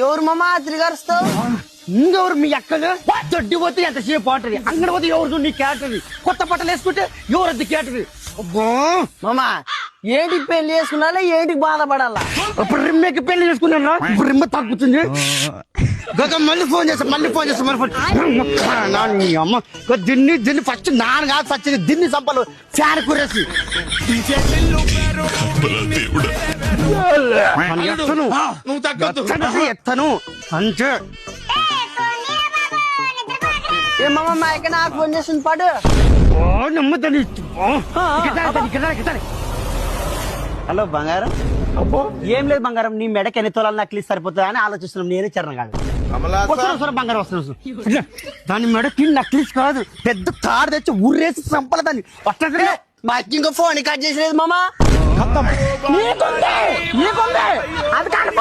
ఎవరు మామ తిరిగారుస్తావు? ఇంకెవరు మీ అక్కలు దొడ్డి పోతే ఎంతసేపు పోటది, అంగడి పోతే ఎవరు నీ కేటది, కొత్త బట్టలు వేసుకుంటే ఎవరద్దు కేటది. మామ ఏంటి పెళ్లి చేసుకున్నా ఏంటికి బాధపడాలా? ఇప్పుడు రిమ్మకి పెళ్లి చేసుకున్నాను, ఇప్పుడు రిమ్మ తగ్గుతుంది. మళ్ళీ ఫోన్ చేస్తా మళ్ళీ అమ్మ దీన్ని ఫస్ట్ నాన్న కాదు ఫస్ట్ దీన్ని చంపాలి ఫ్యాన్ కురేసి ఎత్తను అంతే. ఏ మామ మా అక్క నాకు ఫోన్ చేస్తుంది పాటు. నమ్మదని. హలో బంగారం. ఏం లేదు బంగారం, నీ మెడకి ఎన్ని తోలాలు నక్లీస్ సరిపోతుందా అని ఆలోచిస్తున్నాం. నేనే చరణ్ కాదు బంగారం వస్తున్నాను. దాని మెడకి నక్లీస్ కాదు, పెద్ద తాడు తెచ్చి ఊరేసి చంపాలి దాన్ని. వస్తుంది మా అక్క ఇంకో ఫోన్ కట్ చేసలేదు మామ. నీకుంది అది కనుప.